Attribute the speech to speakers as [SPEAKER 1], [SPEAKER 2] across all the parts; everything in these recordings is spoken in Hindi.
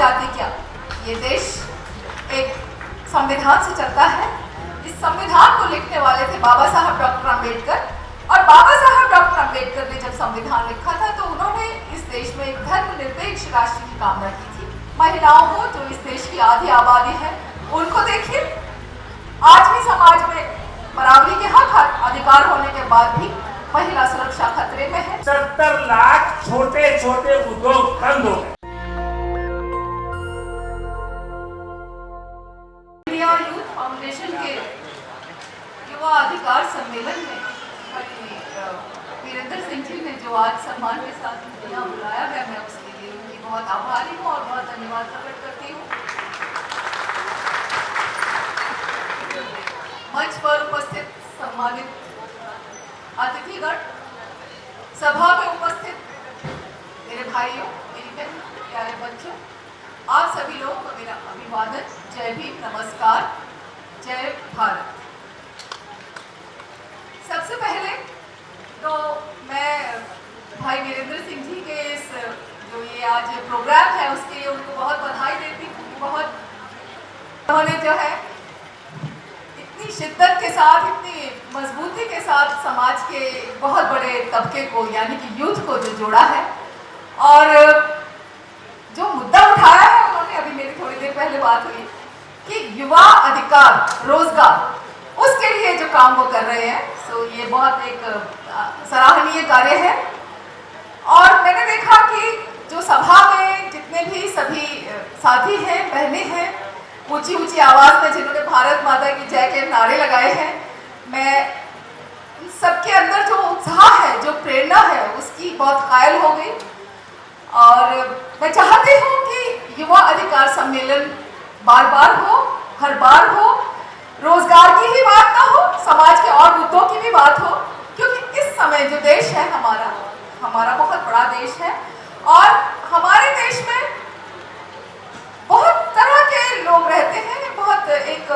[SPEAKER 1] जाति क्या, ये देश एक संविधान से चलता है। इस संविधान को लिखने वाले थे बाबा साहब डॉक्टर अम्बेडकर, और बाबा साहब डॉक्टर अम्बेडकर ने जब संविधान लिखा था तो उन्होंने इस देश में एक धर्मनिरपेक्ष राष्ट्र की कामना की थी। महिलाओं को, जो इस देश की आधी आबादी है, उनको देखिए, आज भी समाज में बराबरी के हक अधिकार होने के बाद भी महिला सुरक्षा खतरे में है।
[SPEAKER 2] 70 लाख छोटे छोटे उद्योग बंद हो गए।
[SPEAKER 1] इंडिया यूथ फाउंडेशन के युवा अधिकार सम्मेलन में वीरेंद्र सिंह जी ने जो आज सम्मान के साथ यहाँ बुलाया है, मैं उसके लिए उनकी बहुत आभारी हूँ और बहुत धन्यवाद प्रकट करती हूँ। मंच पर उपस्थित सम्मानित अतिथिगण, सभा में उपस्थित मेरे भाइयों, मेरी बहन, प्यारे बच्चों, आप सभी लोगों को मेरा अभिवादन, जय भीम, नमस्कार, जय भारत। सबसे पहले तो मैं भाई वीरेंद्र सिंह जी के इस जो ये आज प्रोग्राम है उसके लिए उनको बहुत बधाई देती हूँ। बहुत उन्होंने जो है इतनी शिद्दत के साथ, इतनी मजबूती के साथ समाज के बहुत बड़े तबके को, यानी कि यूथ को जो जोड़ा है, और जो मुद्दा उठाया है उन्होंने, अभी मेरी थोड़ी देर पहले बात हुई कि युवा अधिकार, रोजगार, उसके लिए जो काम वो कर रहे हैं, सो ये बहुत एक सराहनीय कार्य है। और मैंने देखा कि जो सभा में जितने भी सभी साथी हैं, बहनें हैं, ऊंची ऊंची आवाज में जिन्होंने भारत माता की जय के नारे लगाए हैं, मैं सबके अंदर जो उत्साह है, जो प्रेरणा है, उसकी बहुत कायल हो गई। और मैं चाहती हूँ कि युवा अधिकार सम्मेलन बार बार हो, हर बार हो, रोजगार की ही बात ना हो, समाज के और मुद्दों की भी बात हो, क्योंकि इस समय जो देश है हमारा बहुत बड़ा देश है, और हमारे देश में बहुत तरह के लोग रहते हैं। बहुत एक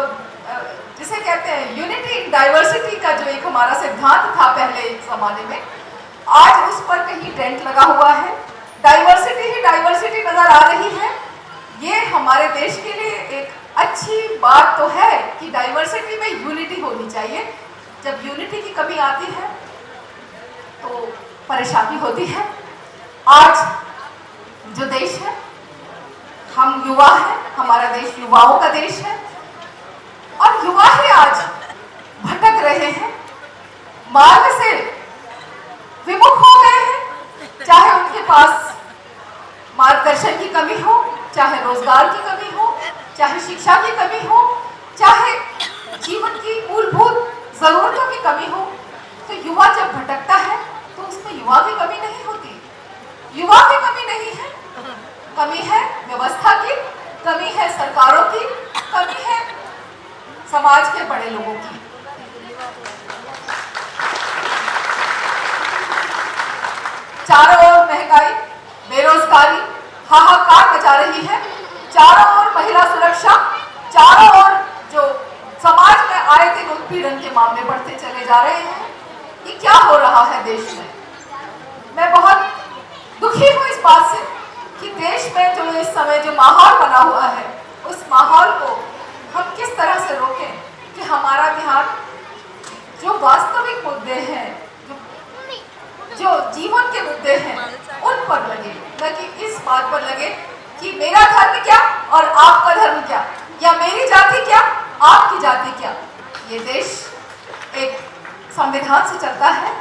[SPEAKER 1] जिसे कहते हैं यूनिटी इन डाइवर्सिटी का जो एक हमारा सिद्धांत था पहले जमाने में, आज उस पर कहीं डेंट लगा हुआ है। डाइवर्सिटी ही डाइवर्सिटी नजर आ रही है। ये हमारे देश के लिए एक अच्छी बात तो है कि डाइवर्सिटी में यूनिटी होनी चाहिए। जब यूनिटी की कमी आती है तो परेशानी होती है। आज जो देश है, हम युवा हैं, हमारा देश युवाओं का देश है, और युवा ही आज भटक रहे हैं, मार्ग से विमुख हो गए हैं। चाहे उनके पास मार्गदर्शन की कमी हो, चाहे रोजगार की कमी हो, चाहे शिक्षा की कमी हो, चाहे जीवन की मूलभूत जरूरतों की कमी हो। तो युवा जब भटकता है तो उसमें युवा की कमी नहीं होती, युवा की कमी नहीं है, कमी है व्यवस्था की, कमी है सरकारों की, कमी है समाज के बड़े लोगों की। चारों ओर महंगाई, बेरोजगारी हाहाकार मचा रही है, चारों ओर महिला सुरक्षा, चारों ओर जो समाज में आए दिन उत्पीड़न के मामले बढ़ते चले जा रहे हैं। ये क्या हो रहा है देश में? मैं बहुत दुखी हूँ इस बात से कि देश में जो इस समय जो माहौल बना हुआ है, उस माहौल को हम किस तरह से रोकें कि हमारा ध्यान जो वास्तविक मुद्दे हैं, जो जीवन के मुद्दे हैं, उन पर लगे, न कि इस बात पर लगे कि मेरा धर्म क्या और आपका धर्म क्या, या मेरी जाति क्या, आपकी जाति क्या। ये देश एक संविधान से चलता है।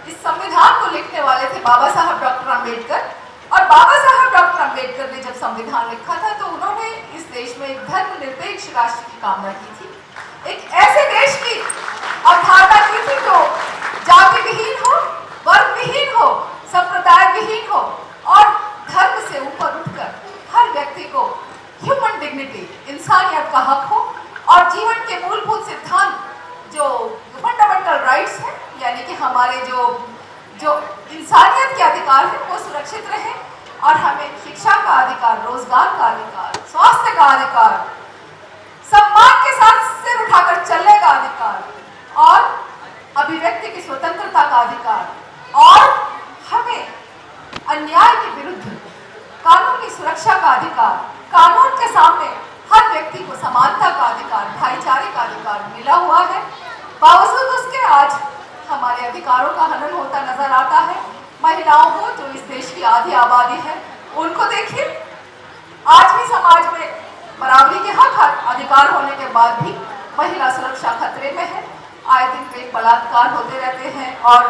[SPEAKER 1] इस संविधान को लिखने वाले थे बाबा साहब डॉक्टर अम्बेडकर, और बाबा साहब डॉक्टर अम्बेडकर ने जब संविधान लिखा था तो उन्होंने इस देश में एक धर्मनिरपेक्ष राष्ट्र की कामना की थी। एक ऐसे देश की अवधारणा की थी जो जाति विहीन हो, वर्ग विहीन हो, संप्रदाय विहीन हो, और धर्म से ऊपर उठकर हर व्यक्ति को ह्यूमन डिग्निटी, इंसानियत का हक हो, और जीवन के मूलभूत सिद्धांत जो फंडामेंटल राइट्स हैं, यानी कि हमारे जो इंसानियत के अधिकार हैं, वो सुरक्षित रहे, और हमें शिक्षा का अधिकार, रोजगार का अधिकार, स्वास्थ्य का अधिकार, सम्मान के साथ सिर उठाकर चलने का अधिकार, और अभिव्यक्ति की स्वतंत्रता का अधिकार, और हमें अन्याय के विरुद्ध कानूनी सुरक्षा का अधिकार, कानून के सामने हर व्यक्ति को समानता का अधिकार, भाईचारे का अधिकार मिला हुआ है। बावजूद उसके आज हमारे अधिकारों का हनन होता नजर आता है। महिलाओं को, जो इस देश की आधी आबादी है, उनको देखिए, आज भी समाज में बराबरी के हक अधिकार होने के बाद भी महिला सुरक्षा खतरे में है। आए दिन पे बलात्कार होते रहते हैं और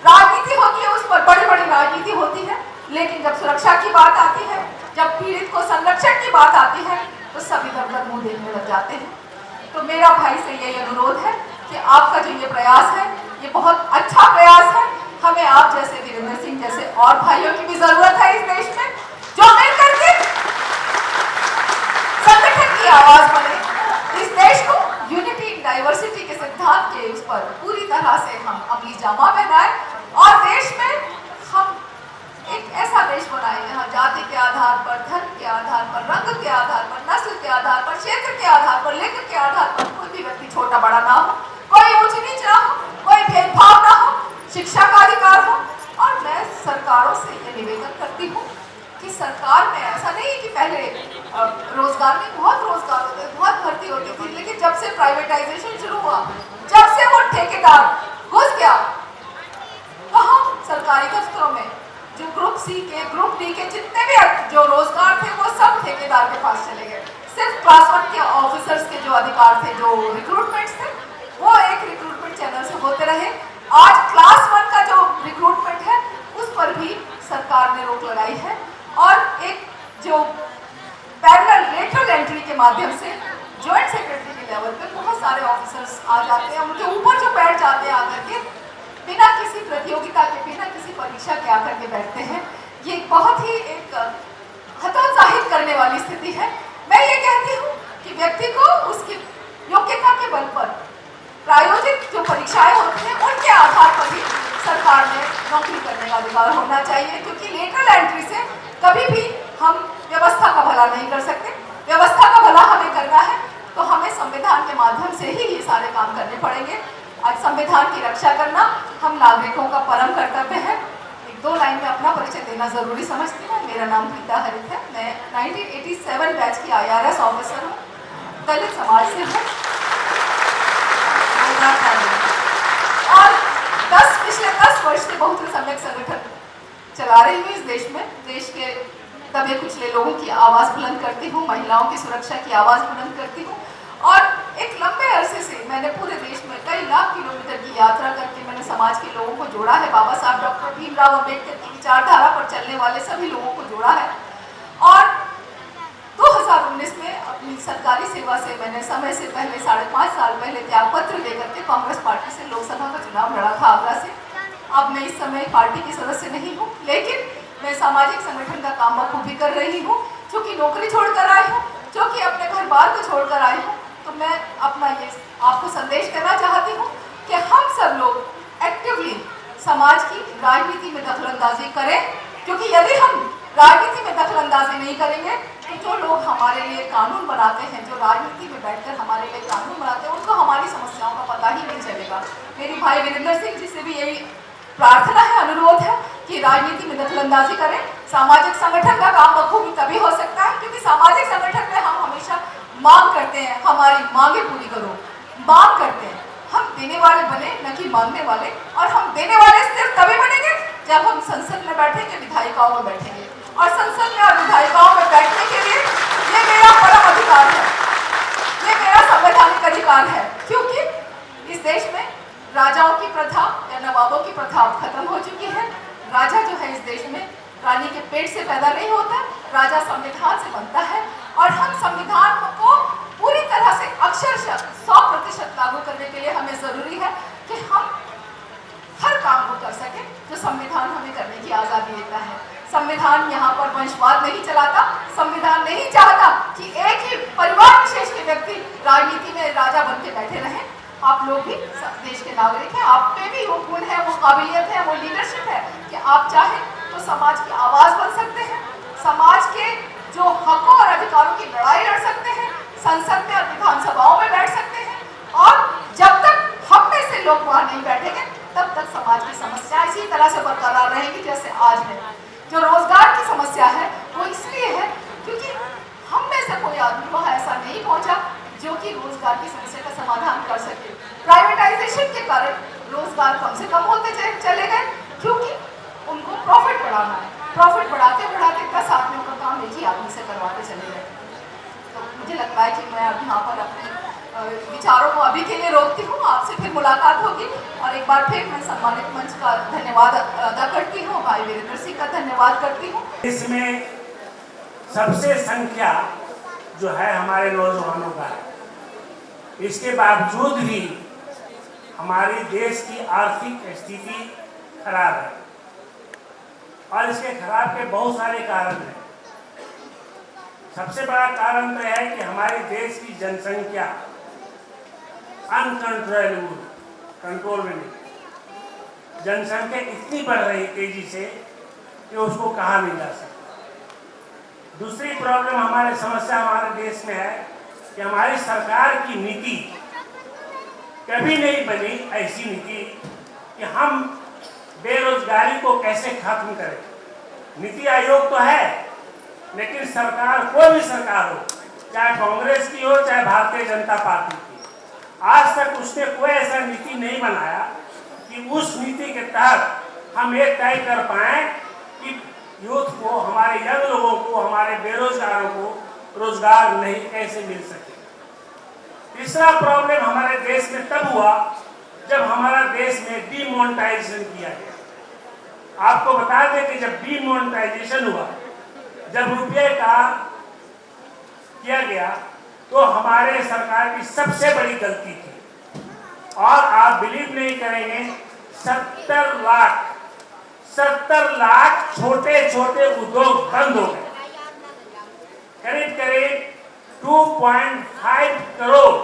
[SPEAKER 1] राजनीति होती है, उस पर बड़ी बड़ी राजनीति होती है। लेकिन जब सुरक्षा की बात आती है, जब पीड़ित को संरक्षण की बात आती है, तो सभी दर मुंह देखने लग जाते हैं। तो मेरा भाई से यही अनुरोध है कि आपका जो ये प्रयास है, ये बहुत अच्छा प्रयास है। हमें आप जैसे वीरेंद्र सिंह जैसे और भाइयों की भी जरूरत है इस देश में, जो मिलकर के संगठन की आवाज बने। इस देश को यूनिटी इन डाइवर्सिटी के सिद्धांत के उस पर पूरी तरह से हम अमली जामा पहनाए और देश में हम एक ऐसा देश बनाए जहाँ जाति के आधार पर, धर्म के आधार पर, रंग के आधार पर, नस्ल के आधार पर, क्षेत्र के आधार पर, लिंग के आधार पर कोई भी व्यक्ति छोटा बड़ा ना हो, कोई ऊंच नीच ना हो, कोई भेदभाव ना हो, शिक्षा का अधिकार हो। और मैं सरकारों से ये निवेदन करती हूँ कि सरकार में ऐसा नहीं कि पहले रोजगार में बहुत रोजगार होते, बहुत भर्ती होती थी, लेकिन जब से प्राइवेटाइजेशन शुरू हुआ, जब से वो ठेकेदार घुस गया, वहाँ सरकारी दफ्तरों में जो ग्रुप सी के, ग्रुप डी के जितने भी जो रोजगार थे, वो सब ठेकेदार के पास चले गए। सिर्फ क्लास 1 के ऑफिसर्स के जो अधिकार थे, जो रिक्रूटमेंट्स थे, वो एक रिक्रूटमेंट चैनल से होते रहे। आज क्लास 1 का जो रिक्रूटमेंट है, उस पर भी सरकार ने रोक लगाई है और एक जो पैरेलल लेटरल एंट्री के माध्यम से जॉइंट सेक्रेटरी के लेवल पे बहुत सारे ऑफिसर्स आ जाते हैं, उनके ऊपर जो बैठ जाते हैं आकर के, बिना किसी प्रतियोगिता के, बिना किसी परीक्षा के आकर के बैठते हैं। ये बहुत ही एक हतोत्साहित करने वाली स्थिति है। मैं ये कहती हूँ कि व्यक्ति को उसकी योग्यता के बल पर प्रायोजित जो परीक्षाएं होती हैं, उनके आधार पर ही सरकार में नौकरी करने का अधिकार होना चाहिए, क्योंकि लेटरल एंट्री से कभी भी हम व्यवस्था का भला नहीं कर सकते। व्यवस्था का भला हमें करना है तो हमें संविधान के माध्यम से ही ये सारे काम करने पड़ेंगे। आज संविधान की रक्षा करना हम नागरिकों का परम कर्तव्य है। एक दो लाइन में अपना परिचय देना जरूरी समझती हूँ। मेरा नाम प्रीता हरित है, मैं 1987 बैच की IRS ऑफिसर हूँ, दलित समाज से हूँ और पिछले 10 वर्ष से बहुत सम्यक संगठन चला रही हूँ इस देश में। देश के दबे कुचले लोगों की आवाज़ बुलंद करती हूँ, महिलाओं की सुरक्षा की आवाज़ बुलंद करती हूँ और एक लंबे अरसे से मैंने पूरे देश में कई लाख किलोमीटर की यात्रा करके मैंने समाज के लोगों को जोड़ा है। बाबा साहब डॉक्टर भीमराव अम्बेडकर की विचारधारा पर चलने वाले सभी लोगों को जोड़ा है और 2019 में अपनी सरकारी सेवा से मैंने समय से पहले 5.5 साल पहले त्यागपत्र लेकर के कांग्रेस पार्टी से लोकसभा का चुनाव लड़ा था आगरा से। अब मैं इस समय पार्टी की सदस्य नहीं हूँ, लेकिन मैं सामाजिक संगठन का काम बखूबी कर रही हूँ। चूँकि नौकरी छोड़कर आई हूँ, चूँकि अपने घर बार को छोड़कर आई हूँ, तो मैं अपना ये आपको संदेश करना चाहती हूँ कि हम सब लोग एक्टिवली समाज की राजनीति में दखलंदाजी करें, क्योंकि यदि हम राजनीति में दखलंदाजी नहीं करेंगे तो जो लोग हमारे लिए कानून बनाते हैं, जो राजनीति में बैठकर हमारे लिए कानून बनाते हैं, उनको हमारी समस्याओं का पता ही नहीं चलेगा। मेरी भाई वीरेंद्र सिंह जी से भी यही प्रार्थना है, अनुरोध है कि राजनीति में दखलंदाजी करें। सामाजिक संगठन का काम बखूबी तभी हो सकता है क्योंकि सामाजिक संगठन में हम हमेशा मांग करते हैं, हमारी मांगे पूरी करो, मांग करते हैं। हम देने वाले बने, न कि मांगने वाले। और हम देने वाले सिर्फ तभी बनेंगे जब हम संसद में बैठेंगे, विधायिकाओं में बैठेंगे। और संसद में और विधायिकाओं में बैठने के लिए ये मेरा परम अधिकार है, ये मेरा संवैधानिक अधिकार है, क्योंकि इस देश में राजाओं की प्रथा या नवाबों की प्रथा अब खत्म हो चुकी है। राजा जो है इस देश में रानी के पेट से पैदा नहीं होता, राजा संविधान से बनता है और हम संविधान को पूरी तरह से अक्षरशः 100% लागू करने के लिए हमें जरूरी है कि हम हर काम को कर सके जो संविधान हमें करने की आज़ादी देता है। संविधान यहाँ पर वंशवाद नहीं चलाता, संविधान नहीं चाहता कि एक ही परिवार विशेष के व्यक्ति राजनीति में राजा बन के बैठे रहें। आप लोग भी देश के नागरिक हैं, आप पे भी वो गुण है, वो काबिलियत है, वो लीडरशिप है कि आप चाहें तो समाज की आवाज़ बन सकते हैं, समाज के जो हकों और अधिकारों की लड़ाई लड़ सकते हैं, संसद में और विधानसभाओं में बैठ सकते हैं। और जब तक हम में से लोग वहाँ नहीं बैठेंगे तब तक समाज की समस्या इसी तरह से बरकरार रहेगी जैसे आज है। जो रोजगार की समस्या है वो इसलिए है क्योंकि हम से कोई आदमी वहाँ ऐसा नहीं पहुँचा जो कि रोजगार की समस्या का समाधान कर सके। प्राइवेटाइजेशन के कारण रोजगार कम से कम होते चले गए, क्योंकि उनको प्रॉफिट बढ़ाना है। प्रॉफिट बढ़ाते बढ़ाते 10 आदमियों का काम एक ही आदमी से करवाते चले गए। तो मुझे लगता है कि मैं अब यहाँ पर अपने विचारों को अभी के लिए रोकती हूँ। आपसे फिर मुलाकात होगी और एक बार फिर मैं सम्मानित मंच का धन्यवाद अदा करती हूँ, भाई वीरेंद्र सिंह का धन्यवाद करती हूँ।
[SPEAKER 2] इसमें सबसे संख्या जो है हमारे नौजवानों का है, इसके बावजूद भी हमारे देश की आर्थिक स्थिति खराब है और इसके खराब के बहुत सारे कारण हैं। सबसे बड़ा कारण तो है कि हमारे देश की जनसंख्या अनकंट्रोलेबल, कंट्रोल में नहीं। जनसंख्या इतनी बढ़ रही तेजी से कि उसको कहा नहीं जा सकता। दूसरी प्रॉब्लम हमारे समस्या हमारे देश में है कि हमारी सरकार की नीति कभी नहीं बनी ऐसी नीति कि हम बेरोजगारी को कैसे खत्म करें। नीति आयोग तो है, लेकिन सरकार, कोई भी सरकार हो, चाहे कांग्रेस की हो चाहे भारतीय जनता पार्टी की, आज तक उसने कोई ऐसा नीति नहीं बनाया कि उस नीति के तहत हम ये तय कर पाए कि यूथ को, हमारे यंग लोगों को, हमारे बेरोजगारों को रोजगार नहीं कैसे मिल सके। तीसरा प्रॉब्लम हमारे देश में तब हुआ जब हमारा देश में डीमोनेटाइजेशन किया गया। आपको बता दें कि जब डीमोनेटाइजेशन हुआ, जब रुपये का किया गया, तो हमारे सरकार की सबसे बड़ी गलती थी। और आप बिलीव नहीं करेंगे, 70 लाख छोटे छोटे उद्योग बंद हो गए। करीब करीब 2.5 करोड़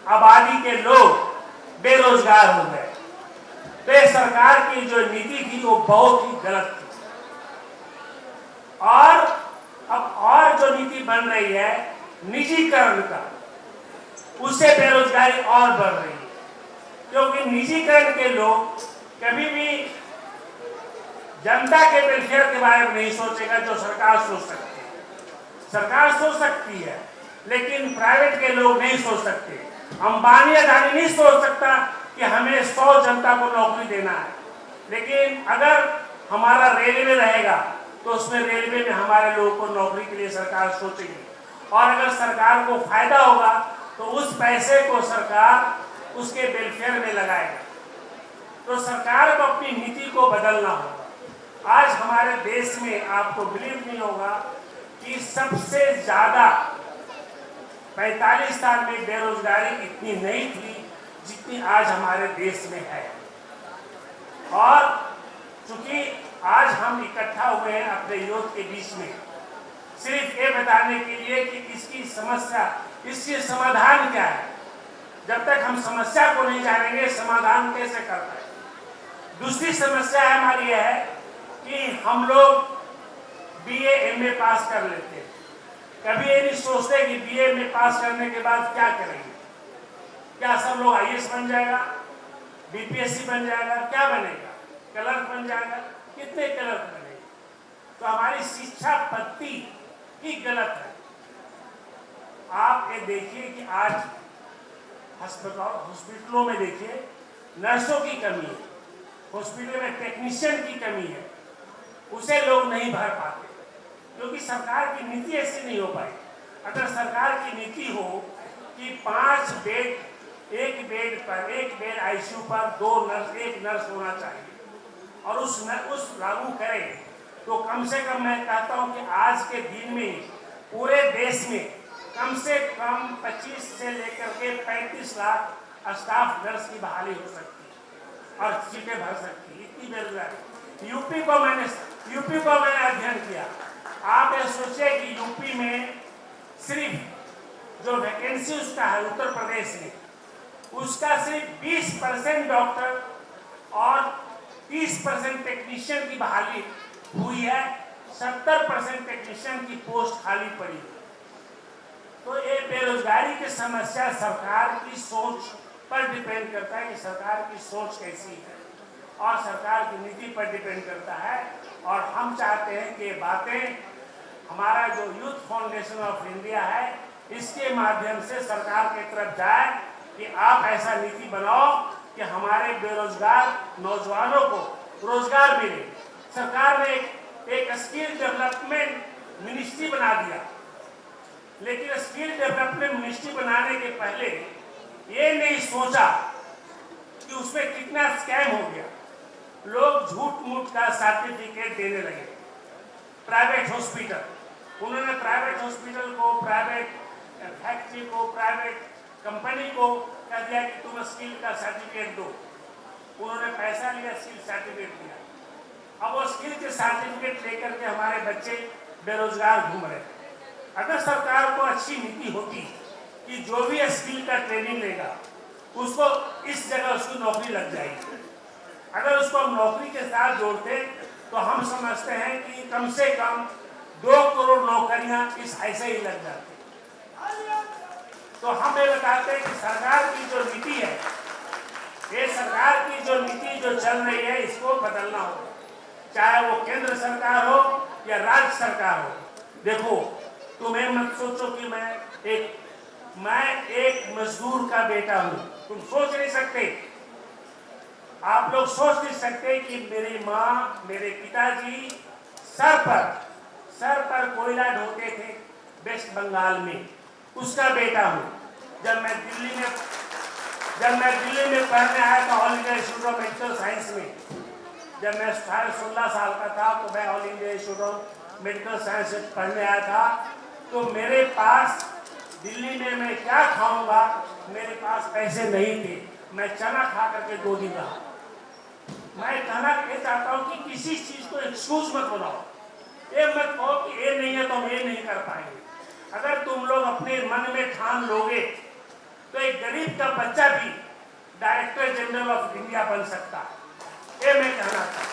[SPEAKER 2] आबादी के लोग बेरोजगार हो गए। तो ये सरकार की जो नीति थी वो बहुत ही गलत थी। और अब और जो नीति बन रही है निजीकरण का, उससे बेरोजगारी और बढ़ रही है, क्योंकि निजीकरण के लोग कभी भी जनता के वेलफेयर के बारे में नहीं सोचेगा जो सरकार सोच सकती है। सरकार सोच सकती है, लेकिन प्राइवेट के लोग नहीं सोच सकते। अंबानी अदानी नहीं सोच सकता कि हमें 100 जनता को नौकरी देना है, लेकिन अगर हमारा रेलवे रहेगा तो उसमें रेलवे में हमारे लोगों को नौकरी के लिए सरकार सोचेगी। और अगर सरकार को फायदा होगा तो उस पैसे को सरकार उसके वेलफेयर में लगाएगा। तो सरकार को अपनी नीति को बदलना होगा। आज हमारे देश में, आपको बिलीव नहीं होगा कि सबसे ज्यादा 45 साल में बेरोजगारी इतनी नहीं थी जितनी आज हमारे देश में है। और चूंकि आज हम इकट्ठा हुए हैं अपने यूथ के बीच में सिर्फ ये बताने के लिए कि इसकी समस्या, इसके समाधान क्या है। जब तक हम समस्या को नहीं जानेंगे समाधान कैसे करना है। दूसरी समस्या हमारी यह है कि हम लोग बीए एमए पास कर लेते हैं, कभी ये नहीं सोचते कि बीए एमए पास करने के बाद क्या करेंगे। क्या सब लोग आईएएस बन जाएगा, बीपीएससी बन जाएगा, क्या बनेगा, क्लर्क बन जाएगा, कितने क्लर्क बनेंगे। तो हमारी शिक्षा पद्धति ही गलत है। आप ये देखिए कि आज हॉस्पिटलों में देखिए नर्सों की कमी है, हॉस्पिटल में टेक्नीशियन की कमी है, उसे लोग नहीं भर पाते क्योंकि सरकार की नीति ऐसी नहीं हो पाई। अगर सरकार की नीति हो कि 5 बेड, एक बेड आईसीयू पर 2 नर्स, 1 नर्स होना चाहिए और उस लागू करें, तो कम से कम मैं कहता हूं कि आज के दिन में पूरे देश में कम से कम 25 से लेकर के 35 लाख स्टाफ नर्स की बहाली हो सकती है और सीटें भर सकती है। इतनी बेरोजगारी। यूपी को मैंने अध्ययन किया। आप ये सोचिए कि यूपी में सिर्फ जो वैकेंसी उसका है उत्तर प्रदेश में, उसका सिर्फ 20% डॉक्टर और 30% टेक्नीशियन की बहाली हुई है, 70% टेक्नीशियन की पोस्ट खाली पड़ी है। तो ये बेरोजगारी की समस्या सरकार की सोच पर डिपेंड करता है कि सरकार की सोच कैसी है और सरकार की नीति पर डिपेंड करता है। और हम चाहते हैं कि ये बातें हमारा जो यूथ फाउंडेशन ऑफ इंडिया है, इसके माध्यम से सरकार की तरफ जाए कि आप ऐसा नीति बनाओ कि हमारे बेरोजगार नौजवानों को रोजगार मिले। सरकार ने एक स्किल डेवलपमेंट मिनिस्ट्री बना दिया, लेकिन स्किल डेवलपमेंट मिनिस्ट्री बनाने के पहले ये नहीं सोचा कि उसमें कितना स्कैम हो गया। लोग झूठ मूठ का सर्टिफिकेट देने लगे। प्राइवेट हॉस्पिटल, उन्होंने प्राइवेट हॉस्पिटल को, प्राइवेट फैक्ट्री को, प्राइवेट कंपनी को कह दिया कि तुम स्किल का सर्टिफिकेट दो। उन्होंने पैसा लिया, स्किल सर्टिफिकेट दिया। अब वो स्किल के सर्टिफिकेट लेकर के हमारे बच्चे बेरोजगार घूम रहे हैं। अगर सरकार को अच्छी नीति होती कि जो भी स्किल का ट्रेनिंग लेगा उसको इस जगह उसकी नौकरी लग जाएगी, अगर उसको हम नौकरी के साथ जोड़ते तो हम समझते हैं कि कम से कम 2 करोड़ नौकरियां इस ऐसे ही लग जाती। तो हम ये बताते हैं कि सरकार की जो नीति है, ये सरकार की जो नीति जो चल रही है, इसको बदलना होगा, चाहे वो केंद्र सरकार हो या राज्य सरकार हो। देखो, तुम्हें मत सोचो कि मैं एक मजदूर का बेटा हूं। तुम सोच नहीं सकते, आप लोग सोच नहीं सकते कि मेरी माँ, मेरे पिताजी सर पर कोयला ढोते थे वेस्ट बंगाल में, उसका बेटा हूँ। जब मैं दिल्ली में पढ़ने आया था all India institute of medical science में, जब मैं 16 साल का था तो मैं all India institute of medical science में पढ़ने आया था। तो मेरे पास दिल्ली में मैं क्या खाऊंगा, मेरे पास पैसे नहीं थे। मैं चना खा करके 2 दिन रहा। मैं कहना ये चाहता हूँ कि किसी चीज को एक्सक्यूज मत बनाओ। ये मत कहो कि ये नहीं है तो हम ये नहीं कर पाएंगे। अगर तुम लोग अपने मन में ठान लोगे तो एक गरीब का बच्चा भी डायरेक्टर जनरल ऑफ इंडिया बन सकता है। ये मैं कहना चाहता हूँ।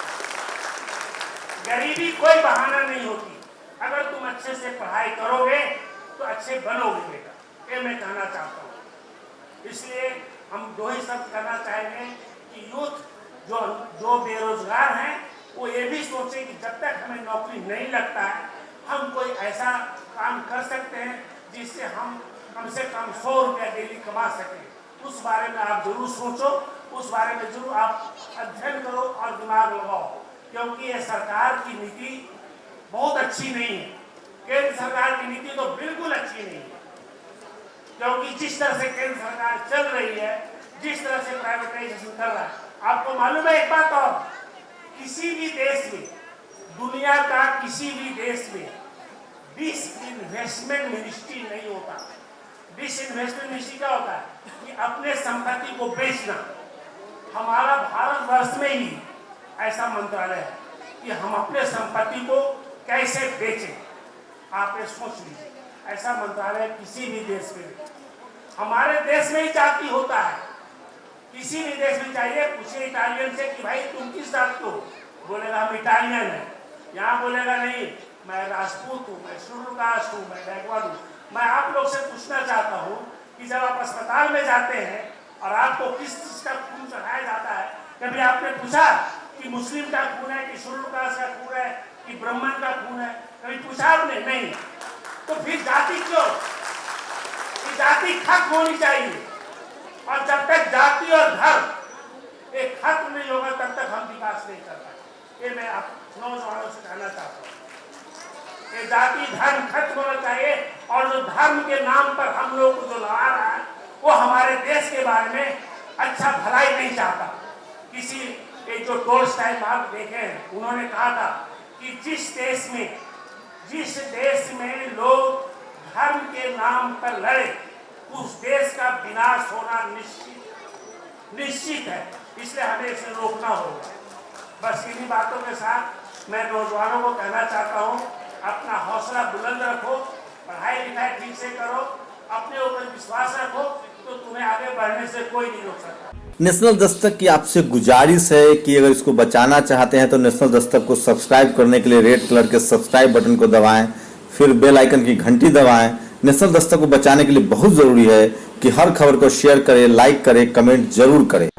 [SPEAKER 2] गरीबी कोई बहाना नहीं होती। अगर तुम अच्छे से पढ़ाई करोगे तो अच्छे बनोगे बेटा, ये मैं कहना चाहता हूँ। इसलिए हम 2 ही शब्द कहना चाहेंगे कि यूथ जो बेरोजगार हैं वो ये भी सोचे कि जब तक हमें नौकरी नहीं लगता है, हम कोई ऐसा काम कर सकते हैं जिससे हम कम से कम 100 रुपया डेली कमा सकें। उस बारे में आप जरूर सोचो, उस बारे में जरूर आप अध्ययन करो और दिमाग लगाओ, क्योंकि ये सरकार की नीति बहुत अच्छी नहीं है। केंद्र सरकार की नीति तो बिल्कुल अच्छी नहीं है, क्योंकि जिस तरह से केंद्र सरकार चल रही है, जिस तरह से प्राइवेटाइजेशन कर रहा है, आपको मालूम है एक बात और, किसी भी देश में, दुनिया का किसी भी देश में डिसइन्वेस्टमेंट मिनिस्ट्री नहीं होता। डिसइन्वेस्टमेंट मिनिस्ट्री क्या होता है कि अपने संपत्ति को बेचना। हमारा भारतवर्ष में ही ऐसा मंत्रालय है कि हम अपने संपत्ति को कैसे बेचें। आप ये सोच लीजिए, ऐसा मंत्रालय किसी भी देश में नहीं। हमारे देश में ही जाति होता है, किसी भी देश में चाहिए, पूछिए इटालियन से कि भाई तुम किस जात को, बोलेगा हम इटालियन है। यहाँ बोलेगा नहीं मैं राजपूत हूँ, मैं सूर्यकास्ट हूँ, मैं गायकवाड़ हूँ। मैं आप लोग से पूछना चाहता हूँ कि जब आप अस्पताल में जाते हैं और आपको किस चीज का खून चढ़ाया जाता है, कभी आपने पूछा कि मुस्लिम का खून है कि सूर्यकास्ट का खून है कि ब्राह्मण का खून है? कभी पूछा आपने? नहीं। तो फिर जाति क्यों? जाति खत्म होनी चाहिए, और जब तक जाति और धर्म एक खत्म नहीं होगा तब तक हम विकास नहीं कर पाएंगे। ये मैं आप नौजवानों से कहना चाहता हूँ। ये जाति धर्म खत्म होना चाहिए, और जो धर्म के नाम पर हम लोग को जो लड़ा रहा है वो हमारे देश के बारे में अच्छा भलाई नहीं चाहता। किसी एक जो टोल्स्टॉय आप देखे हैं, उन्होंने कहा था कि जिस देश में लोग धर्म के नाम पर लड़े, उस देश का विनाश होना निश्चित है। इसलिए हमें इसे रोकना होगा। बस इन्हीं बातों के साथ मैं नौजवानों को कहना चाहता हूँ, अपना हौसला बुलंद रखो, पढ़ाई लिखाई ठीक से करो, अपने ऊपर विश्वास रखो, तो तुम्हें आगे बढ़ने से कोई नहीं रोक सकता।
[SPEAKER 3] नेशनल दस्तक की आपसे गुजारिश है कि अगर इसको बचाना चाहते हैं तो नेशनल दस्तक को सब्सक्राइब करने के लिए रेड कलर के सब्सक्राइब बटन को दबाएं, फिर बेल आइकन की घंटी दबाएं। नेशनल दस्तक को बचाने के लिए बहुत जरूरी है कि हर खबर को शेयर करें, लाइक करें, कमेंट जरूर करें।